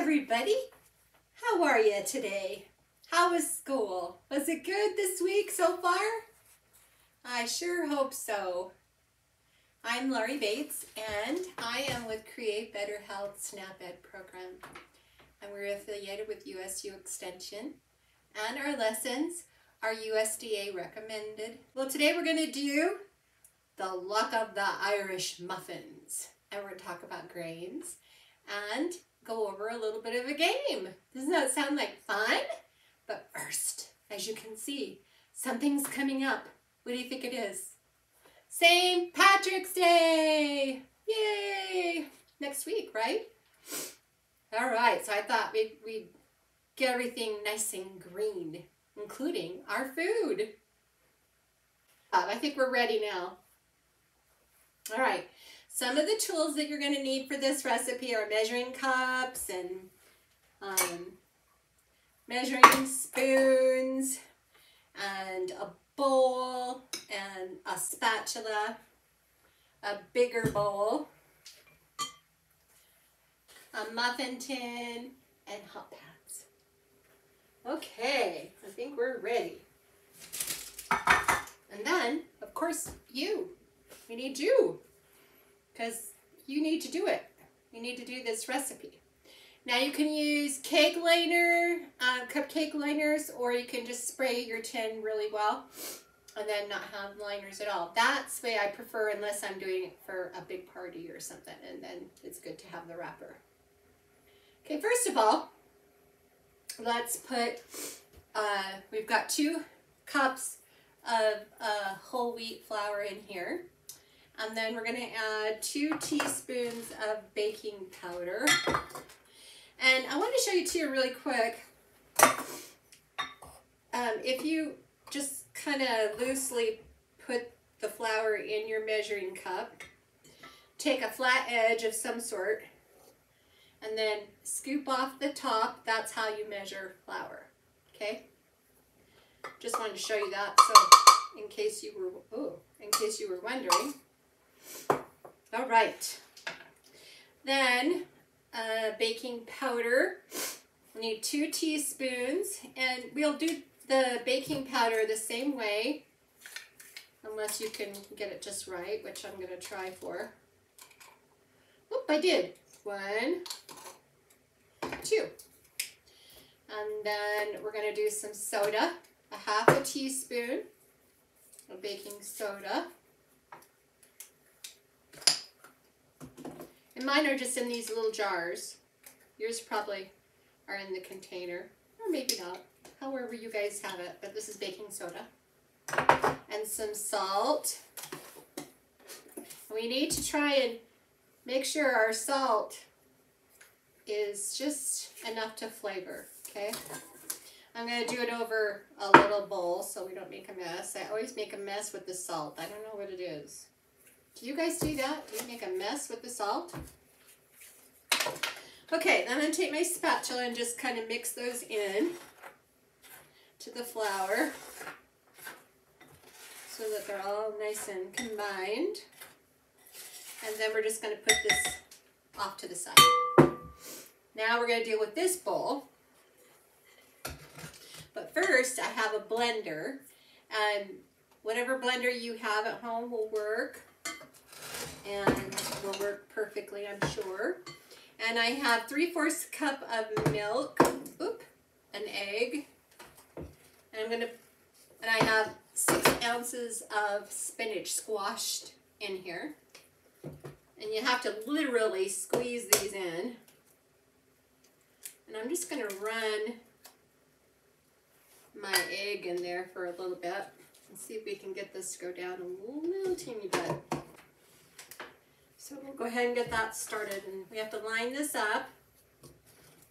everybody. How are you today? How was school? Was it good this week so far? I sure hope so. I'm Laurie Bates and I am with Create Better Health SNAP Ed program. And we're affiliated with USU Extension and our lessons are USDA recommended. Well, today we're going to do the luck of the Irish muffins. And we're going to talk about grains and go over a little bit of a game. Doesn't that sound like fun? But first, as you can see, something's coming up. What do you think it is? St. Patrick's Day! Yay! Next week, right? All right, so I thought we'd get everything nice and green, including our food. I think we're ready now. All right. Some of the tools that you're going to need for this recipe are measuring cups and measuring spoons and a bowl and a spatula, a bigger bowl, a muffin tin, and hot pads. Okay, I think we're ready. And then, of course, we need you. Because you need to do it. You need to do this recipe. Now you can use cake liner, cupcake liners, or you can just spray your tin really well and then not have liners at all. That's the way I prefer unless I'm doing it for a big party or something, and then it's good to have the wrapper. Okay, first of all, let's put, we've got 2 cups of whole wheat flour in here. And then we're going to add 2 teaspoons of baking powder. And I want to show you too really quick, if you just kind of loosely put the flour in your measuring cup, take a flat edge of some sort, and then scoop off the top. That's how you measure flour, okay? Just wanted to show you that, so in case you were wondering. All right, then baking powder. We need 2 teaspoons, and we'll do the baking powder the same way, unless you can get it just right, which I'm going to try for. Oop, I did. 1, 2. And then we're going to do some soda, a ½ teaspoon of baking soda. And mine are just in these little jars. Yours probably are in the container, or maybe not, however you guys have it, but this is baking soda. And some salt. We need to try and make sure our salt is just enough to flavor, okay? I'm going to do it over a little bowl so we don't make a mess. I always make a mess with the salt. I don't know what it is. Do you guys do that? Do you make a mess with the salt? Okay, then I'm going to take my spatula and just kind of mix those in to the flour so that they're all nice and combined. And then we're just going to put this off to the side. Now we're going to deal with this bowl. But first, I have a blender, and whatever blender you have at home will work. And will work perfectly, I'm sure. And I have 3/4 cup of milk, an egg, and I have 6 ounces of spinach squashed in here. And you have to literally squeeze these in. And I'm just going to run my egg in there for a little bit and see if we can get this to go down a little teeny bit. So we'll go ahead and get that started, and we have to line this up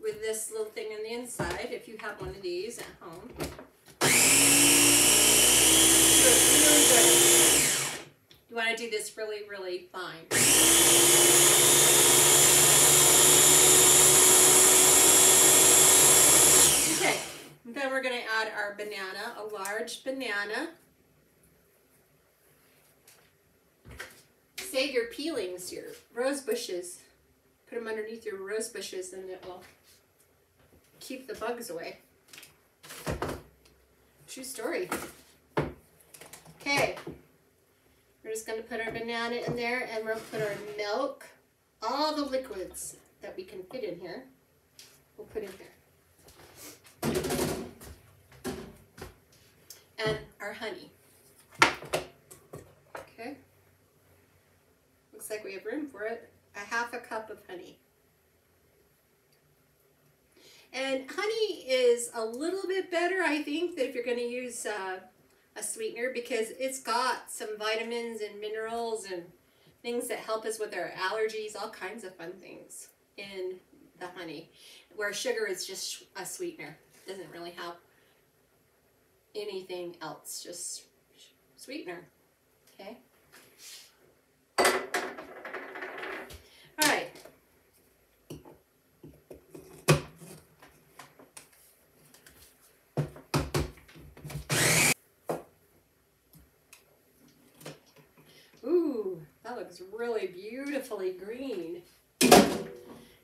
with this little thing on the inside if you have one of these at home. So it's really good. You want to do this really, really fine. Okay, and then we're going to add our banana, a large banana. Save your peelings, your rose bushes. Put them underneath your rose bushes and it will keep the bugs away. True story. Okay, we're just going to put our banana in there, and we'll put our milk, all the liquids that we can fit in here, we'll put in here. And our honey. Okay, looks like we have room for it. A half a cup of honey. And honey is a little bit better, I think, than if you're going to use a sweetener, because it's got some vitamins and minerals and things that help us with our allergies, all kinds of fun things in the honey, where sugar is just a sweetener. It doesn't really have anything else, just sweetener. Okay. All right. Ooh, that looks really beautifully green.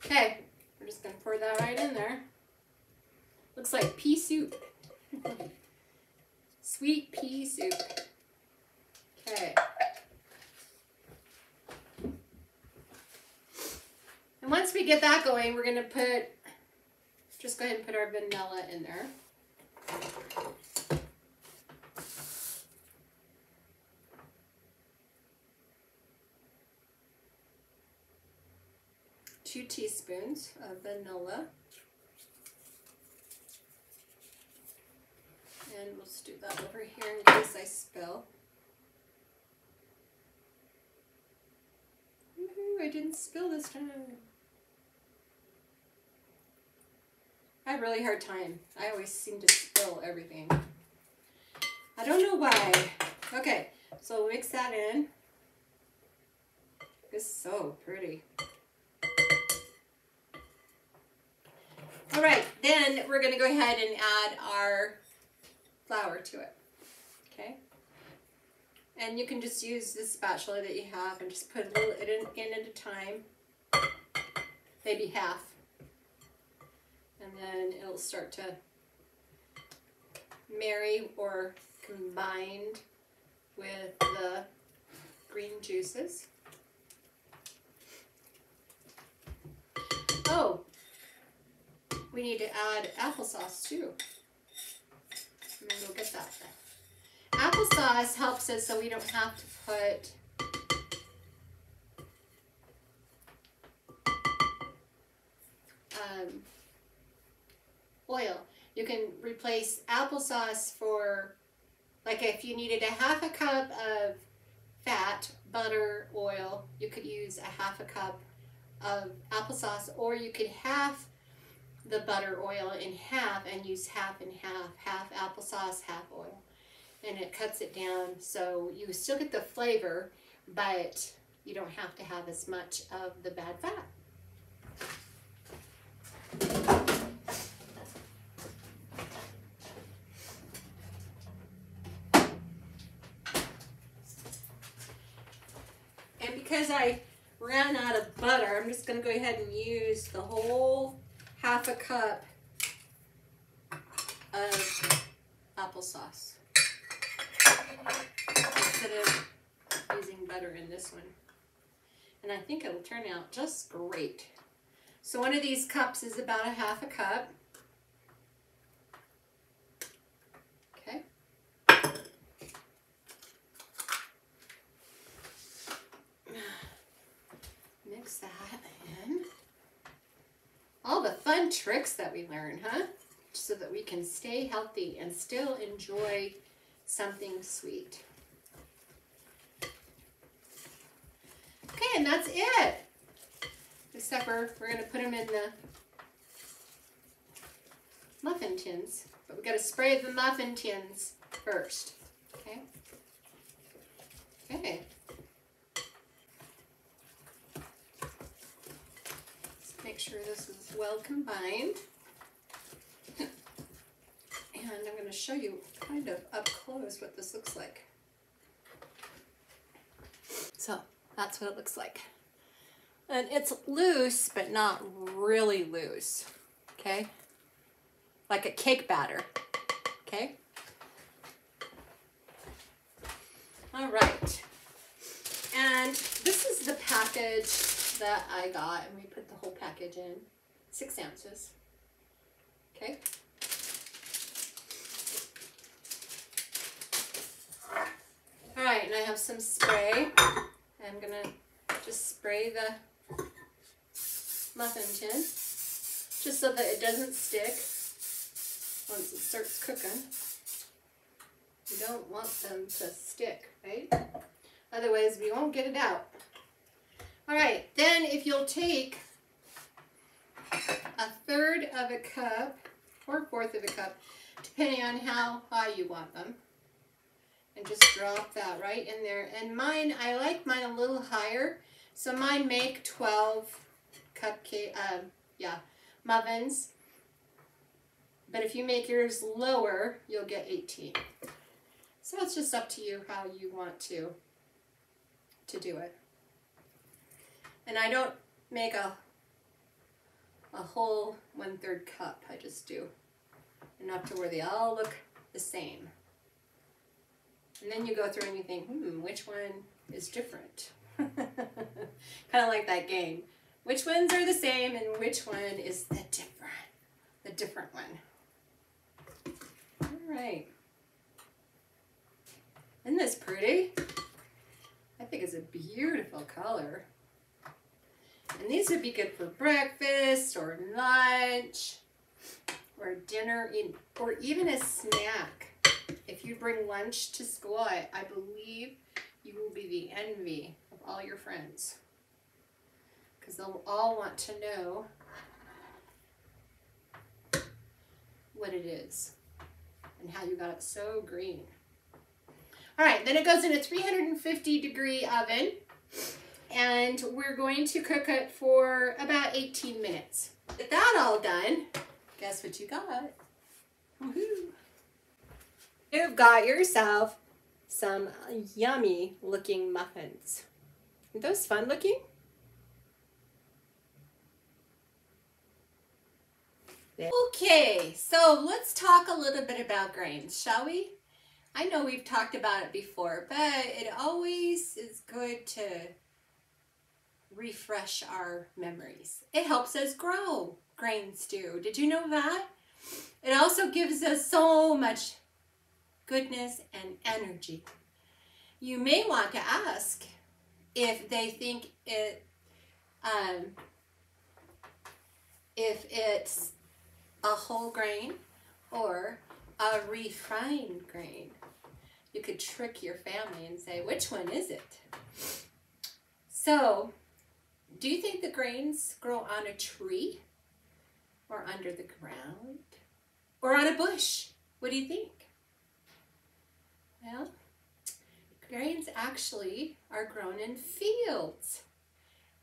Okay, we're just gonna pour that right in there. Looks like pea soup. Sweet pea soup. Okay. And once we get that going, we're gonna just go ahead and put our vanilla in there. Two teaspoons of vanilla. And we'll just do that over here in case I spill. Woohoo, I didn't spill this time. I have a really hard time. I always seem to spill everything. I don't know why. Okay, so we'll mix that in. It's so pretty. All right, then we're going to go ahead and add our flour to it. Okay, and you can just use this spatula that you have and just put a little in at a time, maybe half, and then it'll start to marry or combine with the green juices. Oh, we need to add applesauce too. And then we'll get that. Applesauce helps us so we don't have to put oil. You can replace applesauce for, like if you needed a half a cup of fat, butter, oil, you could use a half a cup of applesauce, or you could half the butter oil in half and use half and half applesauce, half oil. And it cuts it down so you still get the flavor, but you don't have to have as much of the bad fat. And because I ran out of butter, I'm just going to go ahead and use the whole half a cup of applesauce instead of using butter in this one. And I think it'll turn out just great. So one of these cups is about a half a cup. Okay. Mix that in. All the fun tricks that we learn, huh? So that we can stay healthy and still enjoy something sweet. Okay, and that's it. Except we're going to put them in the muffin tins. But we got to spray the muffin tins first. Okay? Okay. Let's make sure this is well combined. And I'm going to show you kind of up close what this looks like. So that's what it looks like. And it's loose, but not really loose. Okay? like a cake batter. Okay? All right. And this is the package that I got, and we put the whole package in. 6 ounces. Okay? All right, and I have some spray. I'm gonna just spray the muffin tin, just so that it doesn't stick once it starts cooking. You don't want them to stick, right? Otherwise, we won't get it out. All right, then if you'll take 1/3 of a cup or 1/4 of a cup, depending on how high you want them, and just drop that right in there. And mine, I like mine a little higher, so mine make 12 cupcake, muffins. But if you make yours lower, you'll get 18. So it's just up to you how you want to do it. And I don't make a whole 1/3 cup. I just do enough to where they all look the same. And then you go through and you think, which one is different? Kind of like that game. Which ones are the same and which one is the different one? All right. Isn't this pretty? I think it's a beautiful color. And these would be good for breakfast or lunch or dinner or even a snack. If you bring lunch to school, I believe you will be the envy of all your friends, because they'll all want to know what it is and how you got it so green. All right, then it goes in a 350-degree oven, and we're going to cook it for about 18 minutes. With that all done, guess what you got? Woohoo! You've got yourself some yummy looking muffins. Are those fun looking? Okay, so let's talk a little bit about grains, shall we? I know we've talked about it before, but it always is good to refresh our memories. It helps us grow, grains do. Did you know that? It also gives us so much goodness and energy. You may want to ask if they think if it's a whole grain or a refined grain. You could trick your family and say, which one is it? So, do you think the grains grow on a tree or under the ground or on a bush? What do you think? Well, grains actually are grown in fields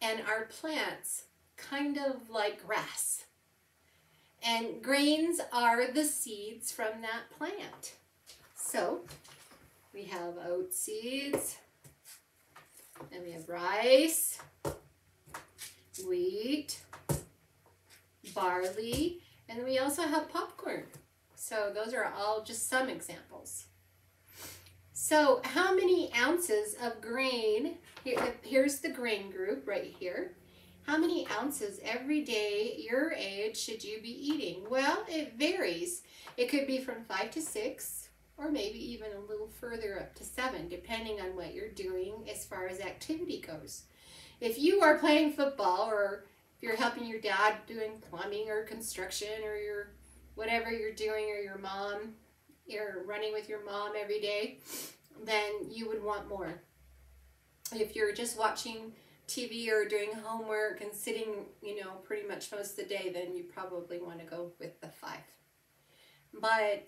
and are plants, kind of like grass. And grains are the seeds from that plant. So we have oat seeds, and we have rice, wheat, barley, and we also have popcorn. So those are all just some examples. So how many ounces of grain, here's the grain group right here. How many ounces every day your age should you be eating? Well, it varies. It could be from 5 to 6, or maybe even a little further up to 7, depending on what you're doing as far as activity goes. If you are playing football, or if you're helping your dad doing plumbing or construction, or whatever you're doing, or your mom, you're running with your mom every day, then you would want more. If you're just watching TV or doing homework and sitting, pretty much most of the day, then you probably want to go with the 5. But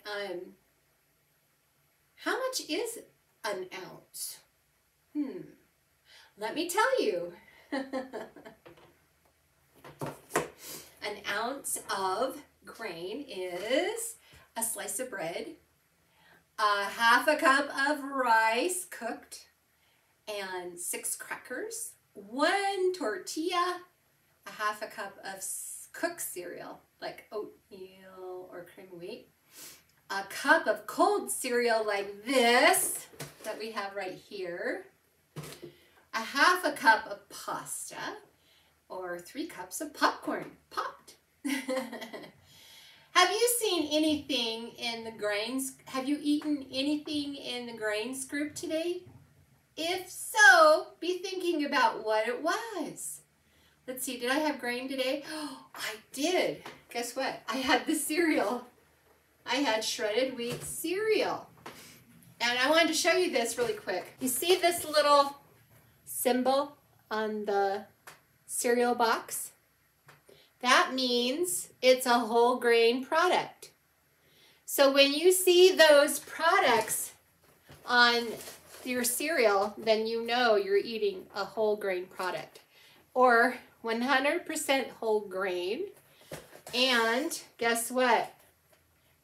how much is an ounce? Let me tell you. An ounce of grain is a slice of bread, a half a cup of rice cooked, and 6 crackers, 1 tortilla, a half a cup of cooked cereal like oatmeal or cream wheat. A cup of cold cereal like this that we have right here. A half a cup of pasta, or 3 cups of popcorn, popped. Have you seen anything in the grains? Have you eaten anything in the grains group today? If so, be thinking about what it was. Let's see, did I have grain today? Oh, I did. Guess what? I had the cereal. I had shredded wheat cereal. And I wanted to show you this really quick. You see this little symbol on the cereal box? That means it's a whole grain product. So when you see those products on your cereal, then you know you're eating a whole grain product, or 100% whole grain. And guess what?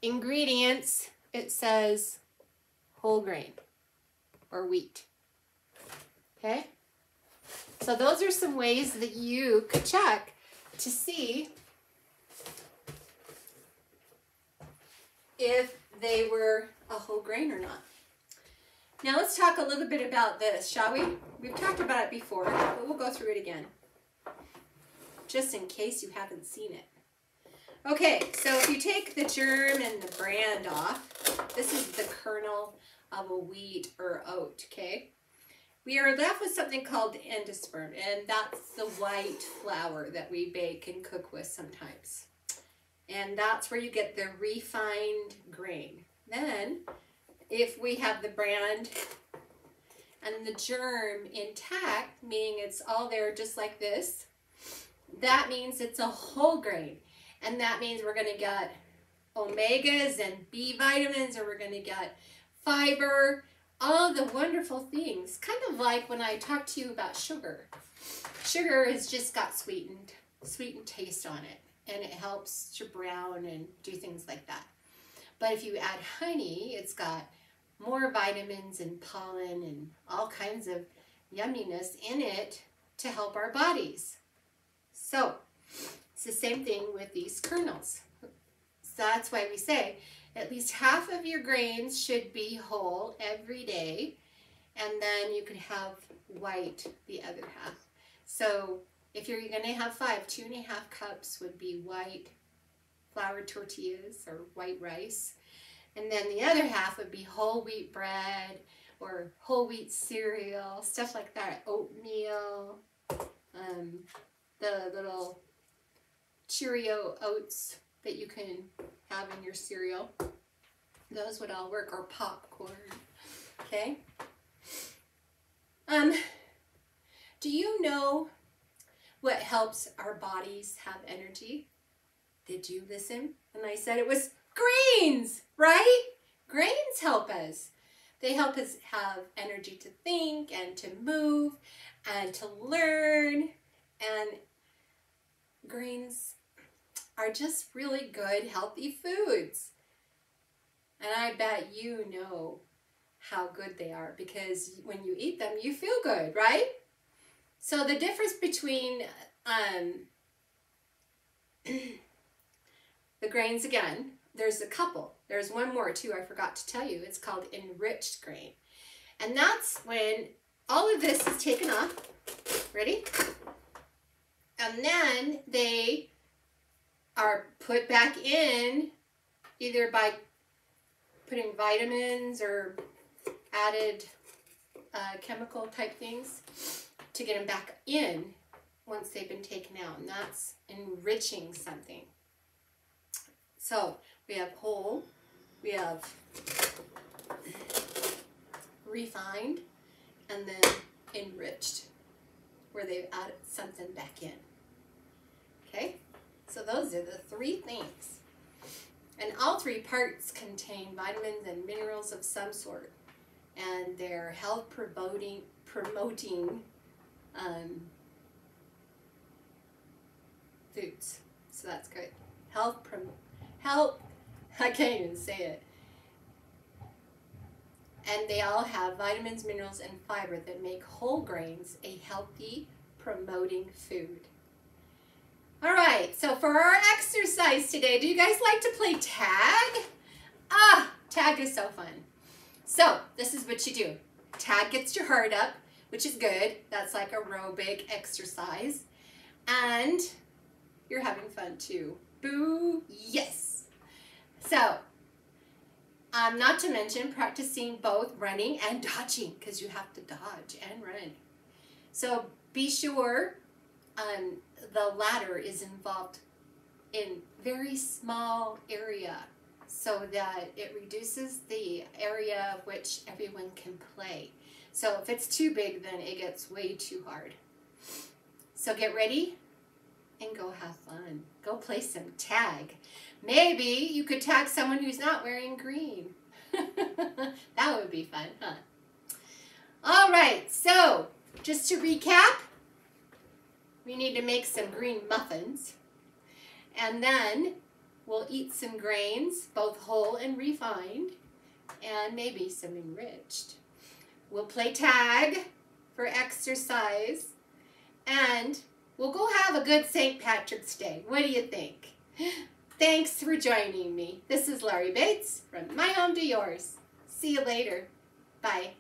Ingredients, it says whole grain or wheat. Okay? So those are some ways that you could check to see if they were a whole grain or not. Now let's talk a little bit about this, shall we? We've talked about it before, but we'll go through it again, just in case you haven't seen it. Okay, so if you take the germ and the bran off, this is the kernel of a wheat or oat, okay? We are left with something called endosperm, and that's the white flour that we bake and cook with sometimes. And that's where you get the refined grain. Then, if we have the bran and the germ intact, meaning it's all there just like this, that means it's a whole grain. And that means we're going to get omegas and B vitamins, or we're going to get fiber, all the wonderful things. Kind of like when I talked to you about sugar. Sugar has just got sweetened taste on it, and it helps to brown and do things like that. But if you add honey, it's got more vitamins and pollen and all kinds of yumminess in it to help our bodies. So it's the same thing with these kernels. So that's why we say at least half of your grains should be whole every day, and then you could have white the other half. So if you're going to have 5, 2.5 cups would be white flour tortillas or white rice. And then the other half would be whole wheat bread or whole wheat cereal, stuff like that, oatmeal, the little Cheerio oats that you can have in your cereal. Those would all work, or popcorn, okay? Do you know what helps our bodies have energy? Did you listen? And I said it was greens, right? Grains help us. They help us have energy to think and to move and to learn. And grains are just really good, healthy foods. And I bet you know how good they are, because when you eat them, you feel good, right? So the difference between the grains, again, there's a couple. There's one more too, I forgot to tell you. It's called enriched grain. And that's when all of this is taken off. Ready? And then they are put back in either by putting vitamins or added chemical type things to get them back in once they've been taken out. And that's enriching something. So we have whole, we have refined, and then enriched, where they've added something back in. Okay, so those are the 3 things. And all 3 parts contain vitamins and minerals of some sort. And they're health promoting foods. So that's good. I can't even say it. And they all have vitamins, minerals, and fiber that make whole grains a healthy, promoting food. All right, so for our exercise today, do you guys like to play tag? Tag is so fun. So this is what you do. Tag gets your heart up, which is good. That's like aerobic exercise. And you're having fun too. Boo, yes. So, not to mention practicing both running and dodging, because you have to dodge and run. So be sure the ladder is involved in very small area so that it reduces the area of which everyone can play. So if it's too big, then it gets way too hard. So get ready and go have fun. Go play some tag. Maybe you could tag someone who's not wearing green. That would be fun, huh? All right, so just to recap, we need to make some green muffins. And then we'll eat some grains, both whole and refined, and maybe some enriched. We'll play tag for exercise, and we'll go have a good St. Patrick's Day. What do you think? Thanks for joining me. This is Laurie Bates from My Home to Yours. See you later. Bye.